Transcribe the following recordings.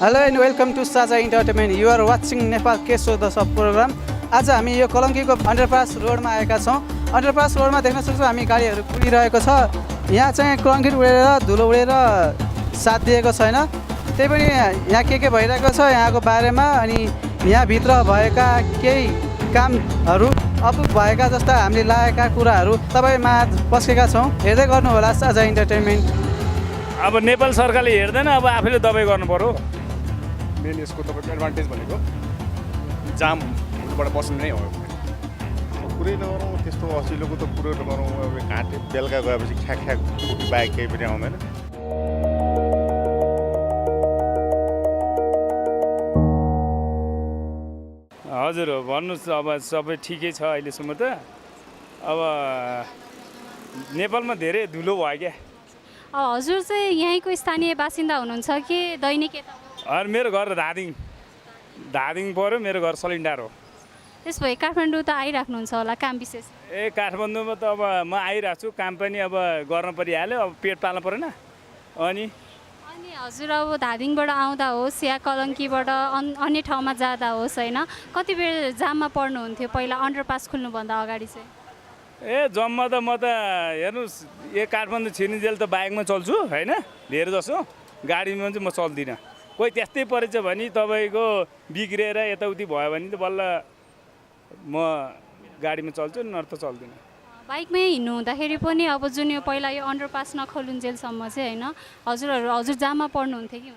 Hello and welcome to sajhaentertainment. You are watching Nepal के so the sub programme. आज हामी यो कलङ्कीको underpass रोडमा आएका छौँ. अन्डरपास रोडमा देख्न सक्छौँ हामी गाडीहरू कुदिरहेको छ. यहाँ चाहिँ कङ्क्रिट उडेर धुलो उडेर साथ दिएको छैन. त्यही पनि यहाँ के भइरहेको छ यहाँको बारेमा अनि यहाँभित्र भएका केही कामहरू अपुग भएका जस्ता हामीले लागेका कुराहरू तपाईँमा पस्केका छौँ. हेर्दै गर्नुहोला साझा इन्टरटेनमेन्ट. अब नेपाल सरकारले हेर्दैन, अब आफैले दबाई गर्नु पर्यो. मेन यसको तपाईँको एडभान्टेज भनेको जामबाट बस्नु नै हो. कुरै नगरौँ, त्यस्तो असिलोको त कुरो नगरौँ. अब घाँटे बेलुका गएपछि ख्याक बाइक केही पनि आउँदैन. हजुर हो, भन्नुहोस्. अब सबै ठिकै छ अहिलेसम्म त. अब नेपालमा धेरै धुलो भयो क्या. हजुर चाहिँ यहीँको स्थानीय बासिन्दा हुनुहुन्छ कि दैनिक यता? मेरो घर धादिङ पऱ्यो. मेरो घर सलिन्डार हो. त्यस भए काठमाडौँ त आइराख्नुहुन्छ होला काम विशेष? काठमाडौँमा त अब म आइरहेको छु. काम पनि अब गर्न परिहाल्यो. अब पेट पाल्नु परेन. अनि हजुर अब धादिङबाट आउँदा होस् या कलङ्कीबाट अन्य ठाउँमा जाँदा होस् होइन, कति बेर जाममा पर्नुहुन्थ्यो पहिला अन्डरपास खुल्नुभन्दा अगाडि चाहिँ? जम्मा त म त हेर्नुहोस्, काठमाडौँ छिरिन्जेल त बाइकमा चल्छु होइन. धेरै जसो गाडीमा चाहिँ म चल्दिनँ. कोही त्यस्तै परेछ भने तपाईँको बिग्रिएर यताउति भयो भने त बल्ल म गाडीमा चल्छु, नत्र त चल्दिनँ. बाइकमै हिँड्नु हुँदाखेरि पनि अब जुन यो पहिला यो अन्डरपास नखोलुन्जेलसम्म चाहिँ होइन, हजुर जाममा पर्नुहुन्थ्यो कि?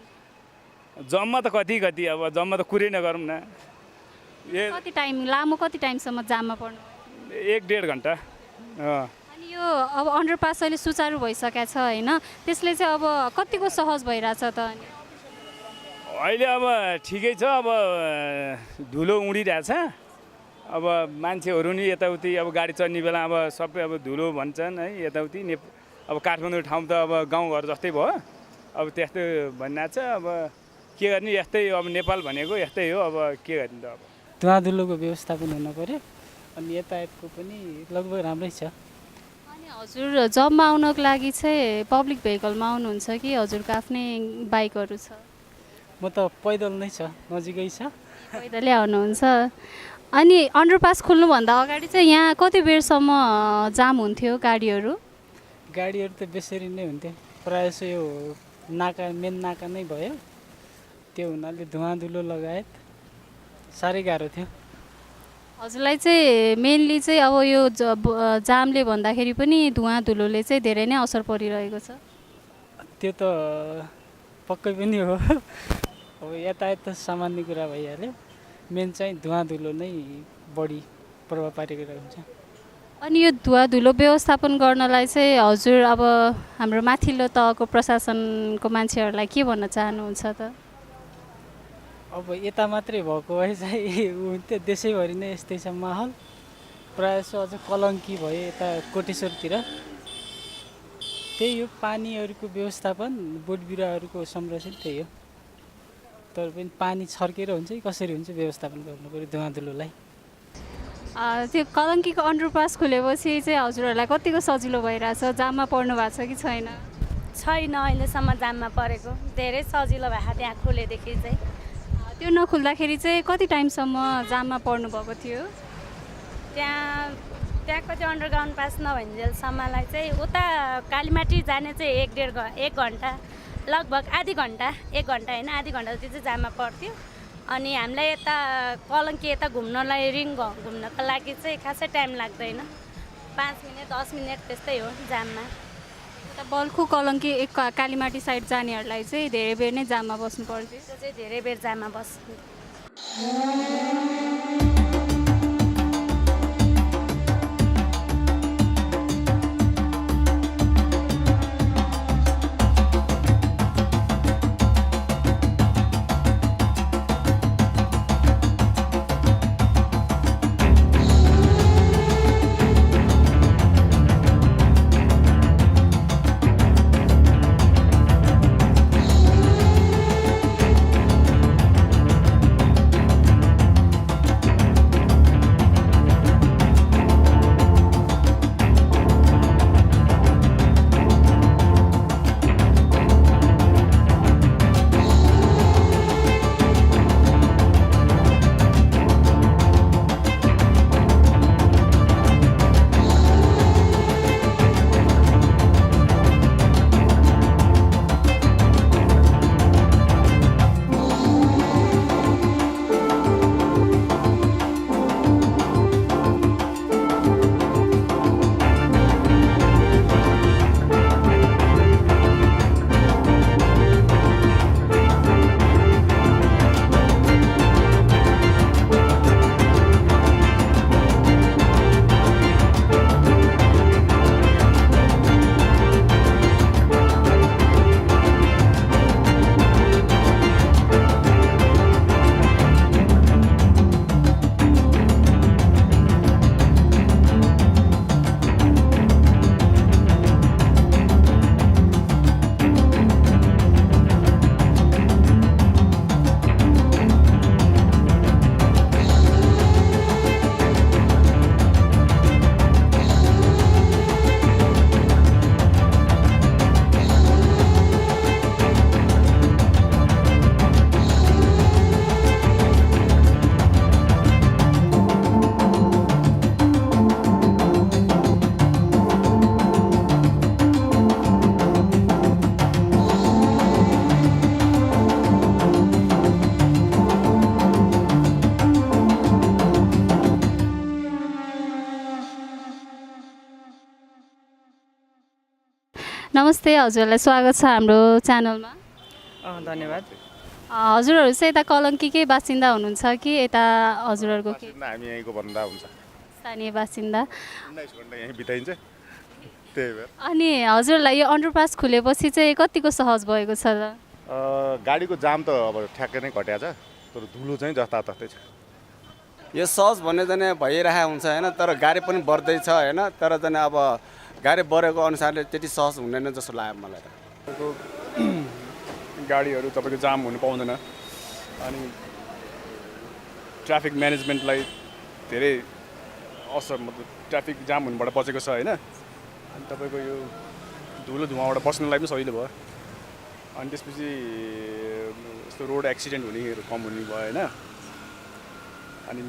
जम्मा त कति अब जम्मा त कुरै नगरौँ न. कति टाइमसम्म जाममा पर्नु? 1-1.5 घन्टा. अनि यो अब अन्डरपास अहिले सुचारू भइसकेको छ होइन, त्यसले चाहिँ अब कतिको सहज भइरहेछ त? अनि अहिले अब ठिकै छ. अब धुलो उडिरहेछ. अब मान्छेहरू नि यताउति अब गाडी चढ्ने बेला अब सबै अब धुलो भन्छन् है यताउति. अब काठमाडौँ ठाउँ त अब गाउँघर जस्तै भयो. अब त्यस्तै भनिरहेको छ. अब के गर्ने, यस्तै अब नेपाल भनेको यस्तै हो. अब के गर्ने त. अब धुवा धुलोको व्यवस्थापन हुन पऱ्यो. अनि यातायातको पनि लगभग राम्रै छ. अनि हजुर जबमा आउनको लागि चाहिँ पब्लिक भेहिकलमा आउनुहुन्छ कि हजुरको आफ्नै बाइकहरू छ? म त पैदल नै छ, नजिकै छ. पैदलै आउनुहुन्छ. अनि अन्डरपास खुल्नुभन्दा अगाडि चाहिँ यहाँ कति बेरसम्म जाम हुन्थ्यो गाडीहरू? गाडीहरू त बेसरी नै हुन्थ्यो. प्रायः जसो यो मेन नाका नै भयो. त्यो हुनाले धुवा धुलो लगायत साह्रै गाह्रो थियो. हजुरलाई चाहिँ मेनली चाहिँ अब यो जामले भन्दाखेरि पनि धुवा धुलोले चाहिँ धेरै नै असर परिरहेको छ? त्यो त पक्कै पनि हो. अब यातायात त सामान्य कुरा भइहाल्यो. मेन चाहिँ धुवा धुलो नै बढी प्रभाव पारेको हुन्छ. अनि यो धुवा धुलो व्यवस्थापन गर्नलाई चाहिँ हजुर अब हाम्रो माथिल्लो तहको प्रशासनको मान्छेहरूलाई के भन्न चाहनुहुन्छ त? अब यता मात्रै भएको भए चाहिँ हुन्थ्यो. देशैभरि नै यस्तै छ माहौल. प्रायः जसो अझ कलङ्की भयो यता कोटेश्वरतिर. त्यही हो, पानीहरूको व्यवस्थापन, बोट बिरुवाहरूको संरक्षण त्यही हो. तर पनि पानी छर्केर हुन्छ कि कसरी हुन्छ व्यवस्थापन गर्नु पऱ्यो धुवा धुलोलाई. त्यो कलङ्कीको अन्डरपास खुलेपछि चाहिँ हजुरहरूलाई कतिको सजिलो भइरहेछ? जाममा पर्नु भएको छ कि छैन? छैन, अहिलेसम्म जाममा परेको. धेरै सजिलो भएको त्यहाँ खुलेदेखि चाहिँ. त्यो नखुल्दाखेरि चाहिँ कति टाइमसम्म जाममा पर्नुभएको थियो? त्यहाँको त्यो अन्डरग्राउन्ड पास नभइन्जेलसम्मलाई चाहिँ उता कालीमाटी जाने चाहिँ 1-1.5 घन्टा, लगभग आधी घन्टा, 1 घन्टा होइन आधी घन्टा जति चाहिँ जाममा पर्थ्यो. अनि हामीलाई यता कलङ्की यता घुम्नलाई रिङ घुम्नको लागि चाहिँ खासै टाइम लाग्दैन. 5 मिनट 10 मिनट त्यस्तै हो जाममा. यता बल्खु कलङ्की कालीमाटी साइड जानेहरूलाई चाहिँ धेरै बेर नै जाममा बस्नु पर्थ्यो. त्यो चाहिँ धेरै बेर जाममा बस्नु. नमस्ते, हजुरलाई स्वागत छ हाम्रो च्यानलमा। धन्यवाद। हजुरहरू चाहिँ यता कलङ्कीकै बासिन्दा हुनुहुन्छ कि यता हजुरहरूको के हामी यहीँको भन्दा हुन्छ, स्थानीय बासिन्दा? 19 घन्टा यहीँ बिताइन्छ, त्यही भएर। अनि हजुरलाई यो अन्डरपास खुलेपछि चाहिँ कतिको सहज भएको छ त? गाडीको जाम त अब ठ्याक्कै नै घट्या छ, तर धुलो चाहिँ जताततै छ। यो सहज भन्ने चाहिँ भइरहेको हुन्छ होइन, तर गाडी पनि बढ्दैछ होइन, तर चाहिँ अब गाडी बढेको अनुसारले त्यति सहज हुँदैन जस्तो लाग्यो मलाई। गाडीहरू तपाईँको जाम हुनु पाउँदैन अनि ट्राफिक म्यानेजमेन्टलाई धेरै असर, मतलब ट्राफिक जाम हुनुबाट बचेको छ होइन। अनि तपाईँको यो धुलो धुवाँबाट बस्नुलाई पनि सजिलो भयो। अनि त्यसपछि यस्तो रोड एक्सिडेन्ट हुनेहरू कम हुने भयो होइन। अनि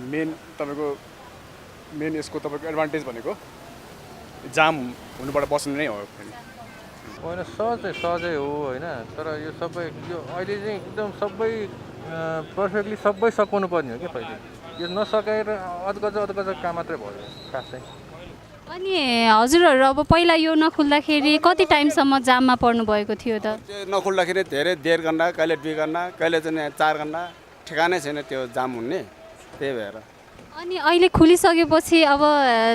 मेन यसको तपाईँको एडभान्टेज भनेको जाम हुनुबाट बस्नु नै हो। होइन सहजै हो होइन, तर यो सबै यो अहिले चाहिँ एकदम सबै पर्फेक्टली सबै सकाउनु पर्ने हो क्या पहिले। यो नसकाएर अधकच काम मात्रै भयो खासै। अनि हजुरहरू अब पहिला यो नखुल्दाखेरि कति टाइमसम्म जाममा पर्नु भएको थियो त? त्यो नखुल्दाखेरि धेरै 1.5 घन्टा, कहिले 2 घन्टा, कहिले चाहिँ 4 घन्टा, ठेगानै छैन त्यो जाम हुने, त्यही भएर। अनि अहिले खुलिसकेपछि अब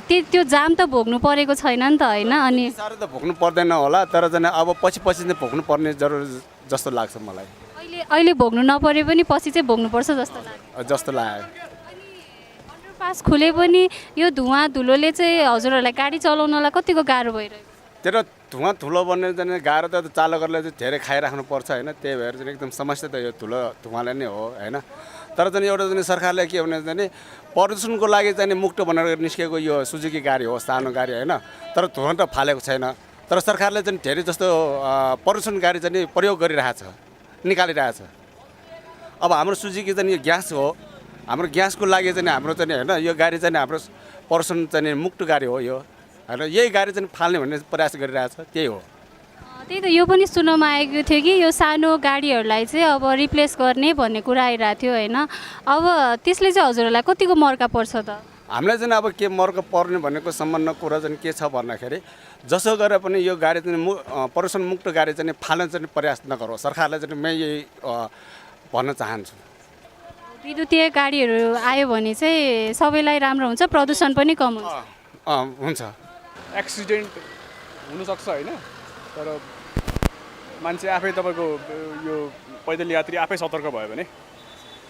त्यो जाम त भोग्नु परेको छैन नि त होइन? अनि साह्रो त भोग्नु पर्दैन होला, तर चाहिँ अब पछि चाहिँ भोग्नु पर्ने जरुरी जस्तो लाग्छ मलाई। अहिले भोग्नु नपरे पनि पछि चाहिँ भोग्नुपर्छ जस्तो लाग्यो। अन्डरपास खुले पनि यो धुवाँ धुलोले चाहिँ हजुरहरूलाई गाडी चलाउनलाई कतिको गाह्रो भइरहेको? त्यो धुवाँ धुलो बन्ने चाहिँ गाह्रो त चालकहरूले चाहिँ धेरै खाइराख्नु पर्छ होइन, त्यही भएर चाहिँ एकदम समस्या त यो धुवाँले नै हो होइन। तर चाहिँ एउटा चाहिँ सरकारले के भने चाहिँ प्रदूषणको लागि चाहिँ मुक्त बनाएर निस्केको यो सुजुकी गाडी हो, सानो गाडी होइन, तर धुवाँ त फालेको छैन। तर सरकारले चाहिँ धेरै जस्तो प्रदूषण गाडी चाहिँ प्रयोग गरिरहेछ, निकालिरहेछ। अब हाम्रो सुजुकी चाहिँ यो ग्यास हो, हाम्रो ग्यासको लागि चाहिँ हाम्रो चाहिँ होइन यो गाडी चाहिँ हाम्रो प्रदूषण चाहिँ मुक्त गाडी हो यो होइन। यही गाडी चाहिँ फाल्ने भन्ने प्रयास गरिरहेछ, त्यही हो। त्यही त यो पनि सुन्नमा आएको थियो कि यो सानो गाडीहरूलाई चाहिँ अब रिप्लेस गर्ने भन्ने कुरा आइरहेको थियो होइन। अब त्यसले चाहिँ हजुरहरूलाई कतिको मर्का पर्छ त? हामीलाई चाहिँ अब के मर्का पर्ने भनेको सम्बन्ध कुरा चाहिँ के छ भन्दाखेरि जसो गरेर पनि यो गाडी चाहिँ प्रदूषण मुक्त गाडी चाहिँ फाल्न चाहिँ प्रयास नगरोस्, सरकारलाई चाहिँ म यही भन्न चाहन्छु। विद्युतीय गाडीहरू आयो भने चाहिँ सबैलाई राम्रो हुन्छ, प्रदूषण पनि कम हुन्छ। एक्सिडेन्ट हुनसक्छ होइन, तर मान्छे आफै तपाईँको यो पैदल यात्री आफै सतर्क भयो भने,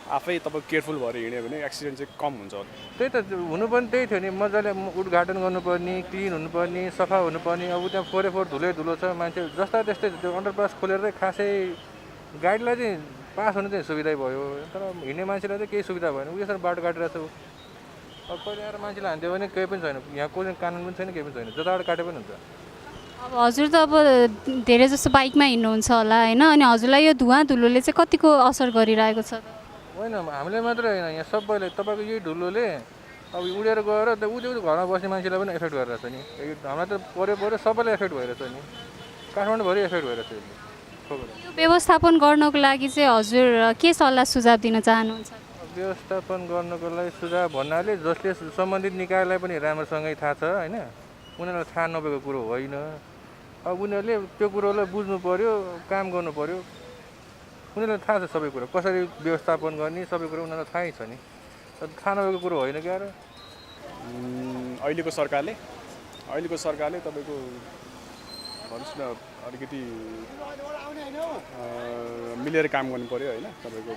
आफै तपाईँ केयरफुल भएर हिँड्यो भने एक्सिडेन्ट चाहिँ कम हुन्छ। त्यही त हुनु पनि त्यही थियो नि, मजाले उद्घाटन गर्नुपर्ने, क्लिन हुनुपर्ने, सफा हुनुपर्ने। अब त्यहाँ फोहोर धुलो छ, मान्छे जस्ता त्यस्तै त्यो अन्डरपास खोलेर खासै गाडीलाई चाहिँ पास हुनु चाहिँ सुविधै भयो, तर हिँड्ने मान्छेलाई चाहिँ केही सुविधा भएन। उ यसरी बाटो काटिरहेको छ। अब पहिले आएर मान्छेलाई हान्थ्यो भने केही पनि छैन, यहाँ कोही कानुन पनि छैन, केही पनि छैन, जताबाट काटे पनि हुन्छ। अब हजुर त अब धेरै जस्तो बाइकमा हिँड्नुहुन्छ होला होइन, अनि हजुरलाई यो धुवाँ धुलोले चाहिँ कतिको असर गरिरहेको छ? होइन हामीले मात्रै होइन, यहाँ सबैले तपाईँको यही धुलोले अब उडेर गएर त उयो घरमा बस्ने मान्छेलाई पनि एफेक्ट गरिरहेछ नि। हामीलाई त पऱ्यो सबैलाई एफेक्ट भइरहेछ नि, काठमाडौँभरि एफेक्ट भइरहेछ। यो व्यवस्थापन गर्नको लागि चाहिँ हजुर के सल्लाह सुझाव दिन चाहनुहुन्छ? व्यवस्थापन गर्नको लागि सुझाव भन्नाले जसले सम्बन्धित निकायलाई पनि राम्रोसँगै थाहा छ होइन, उनीहरूलाई थाहा नभएको कुरो होइन। अब उनीहरूले त्यो कुरोलाई बुझ्नु पऱ्यो, काम गर्नु पऱ्यो। उनीहरूलाई थाहा छ सबै कुरो, कसरी व्यवस्थापन गर्ने सबै कुरो उनीहरूलाई थाहै छ नि। थाहा नभएको कुरो होइन क्या। अहिलेको सरकारले तपाईँको भन्नुहोस् न अलिकति मिलेर काम गर्नु पऱ्यो होइन। तपाईँको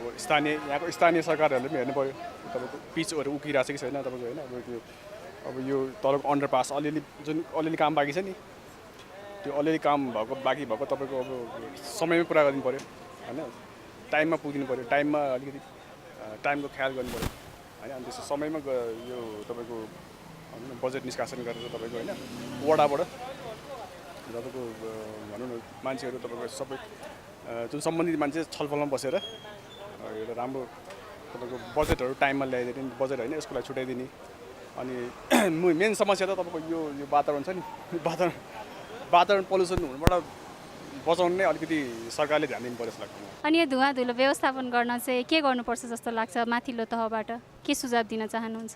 अब यहाँको स्थानीय सरकारहरूले पनि हेर्नु पऱ्यो, तपाईँको पिचहरू उकिरहेको छ कि छैन तपाईँको होइन। अब यो तलको अन्डरपास अलिअलि काम बाँकी छ नि, त्यो अलिअलि काम बाँकी भएको तपाईँको अब समयमै पुरा गरिदिनु पऱ्यो होइन, टाइममा पुगिदिनु पऱ्यो, टाइममा अलिकति टाइमको ख्याल गर्नु पऱ्यो होइन। अनि त्यसो समयमा यो तपाईँको बजेट निष्कासन गरेर तपाईँको होइन वडाबाट तपाईँको भनौँ न मान्छेहरू तपाईँको सबै जुन सम्बन्धित मान्छे छलफलमा बसेर एउटा राम्रो तपाईँको बजेटहरू टाइममा ल्याइदिने, बजेट होइन यसको लागि छुट्याइदिने। अनि मेन समस्या त तपाईँको यो वातावरण छ नि, वातावरण पल्युसन हुनुबाट बचाउनु नै अलिकति सरकारले ध्यान दिनु पर्यो जस्तो लाग्छ। अनि यो धुवाँ धुलो व्यवस्थापन गर्न चाहिँ के गर्नुपर्छ जस्तो लाग्छ? माथिल्लो तहबाट के सुझाव दिन चाहनुहुन्छ?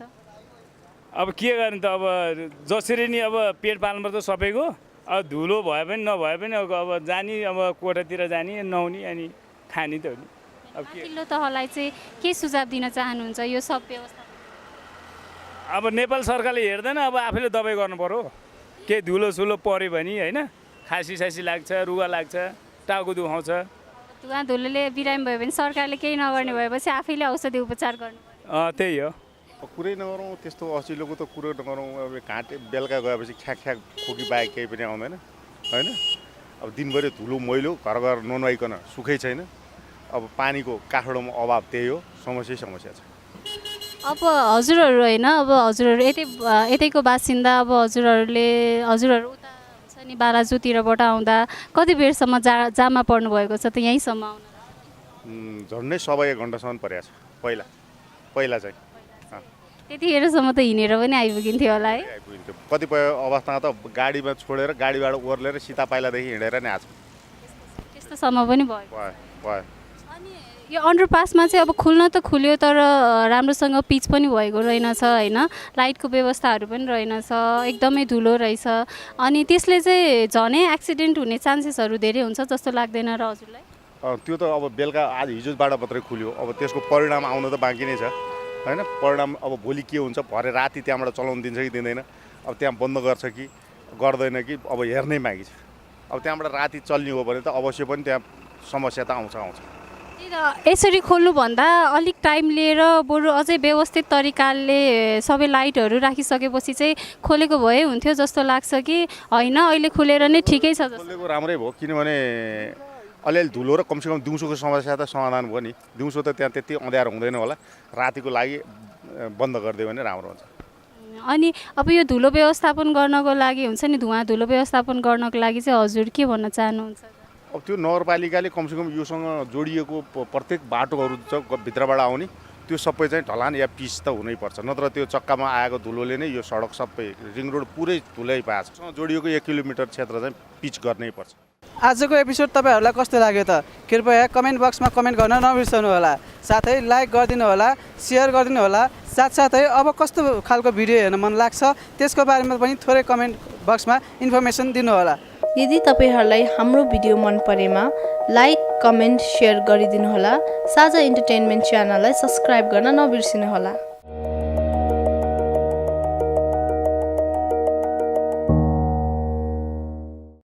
अब के गर्ने त, अब जसरी नि अब पेट पाल्नु पर्छ सबैको, अब धुलो भए पनि नभए पनि अब जाने अब कोठातिर जाने नुहाउने अनि खाने त हो नि अब के माथिल्लो तहलाई चाहिँ के सुझाव दिन चाहनुहुन्छ यो सब व्यवस्था? अब नेपाल सरकारले हेर्दैन अब आफैले दबाई गर्नु पर्यो केही धुलो पऱ्यो भने होइन खासी लाग्छ रुगा लाग्छ टाउको दुखाउँछ धुवा धुलोले बिरामी भयो भने सरकारले केही नगर्ने भएपछि आफैले औषधि उपचार गर्नु त्यही हो कुरै नगरौँ त्यस्तो असिलोको त कुरो नगरौँ अब घाँटे बेलुका गएपछि ख्याक खोकी बाहेक केही पनि आउँदैन होइन अब दिनभरि धुलो मैलो घर घर नुहाइकन सुखै छैन अब पानीको काठमाडौँमा अभाव त्यही हो समस्या छ अब हजुरहरू होइन अब हजुरहरू यतैको बासिन्दा अब हजुरहरू उता हुन्छ नि बालाजुतिरबाट आउँदा कति बेरसम्म जाममा पर्नु भएको छ त यहीँसम्म आउन? झन्डै 1.5 घन्टासम्म परेको छ पहिला चाहिँ त्यतिखेरसम्म त हिँडेर पनि आइपुगिन्थ्यो होला है? आइपुगिन्थ्यो कतिपय अवस्थामा त गाडीमा छोडेर गाडीबाट ओर्लेर सीता पाइलादेखि हिँडेर नै आएको त्यस्तोसम्म पनि भयो। भयो अनि यो अन्डरपासमा चाहिँ अब खुल्न त खुल्यो तर राम्रोसँग पिच पनि भएको रहेनछ होइन लाइटको व्यवस्थाहरू पनि रहेनछ एकदमै धुलो रहेछ अनि त्यसले चाहिँ झनै एक्सिडेन्ट हुने चान्सेसहरू धेरै हुन्छ जस्तो लाग्दैन र हजुरलाई? त्यो त अब बेलुका आज हिजोबाट मात्रै खुल्यो अब त्यसको परिणाम आउन त बाँकी नै छ होइन परिणाम अब भोलि के हुन्छ भरे राति त्यहाँबाट चलाउनु दिन्छ कि दिँदैन अब त्यहाँ बन्द गर्छ कि गर्दैन कि अब हेर्नै बाँकी छ अब त्यहाँबाट राति चल्ने हो भने त अवश्य पनि त्यहाँ समस्या त आउँछ यसरी खोल्नुभन्दा अलिक टाइम लिएर बरु अझै व्यवस्थित तरिकाले सबै लाइटहरू राखिसकेपछि चाहिँ खोलेको भए हुन्थ्यो जस्तो लाग्छ कि होइन अहिले खुलेर नै ठिकै छ खोलेको राम्रै भयो किनभने अलिअलि धुलो र कमसेकम दिउँसोको समस्या त समाधान भयो नि दिउँसो त त्यहाँ त्यति अँध्यारो हुँदैन होला रातिको लागि बन्द गरिदियो भने राम्रो हुन्छ। अनि अब यो धुलो व्यवस्थापन गर्नको लागि हुन्छ नि धुलो व्यवस्थापन गर्नको लागि चाहिँ हजुर के भन्न चाहनुहुन्छ? अब त्यो नगरपालिकाले कमसेकम योसँग जोडिएको प्रत्येक बाटोहरू छ भित्रबाट आउने त्यो सबै चाहिँ ढलान या पिच त हुनैपर्छ नत्र त्यो चक्कामा आएको धुलोले नै यो सडक सबै रिङ रोड पुरै धुलै पाएको छ जोडिएको 1 किलोमिटर क्षेत्र चाहिँ पिच गर्नै पर्छ। आजको एपिसोड तपाईँहरूलाई कस्तो लाग्यो त कृपया कमेन्ट बक्समा कमेन्ट गर्न नबिर्सनु होला साथै लाइक गरिदिनु होला सेयर गरिदिनु होला साथसाथै अब कस्तो खालको भिडियो हेर्न मन लाग्छ त्यसको बारेमा पनि थोरै कमेन्ट बक्समा इन्फर्मेसन दिनु होला। यदि तपाईहरूलाई हाम्रो भिडियो मन परेमा लाइक कमेन्ट सेयर गरिदिनु होला साझा एन्टरटेनमेन्ट च्यानललाई सब्स्क्राइब गर्न नबिर्सिनु होला।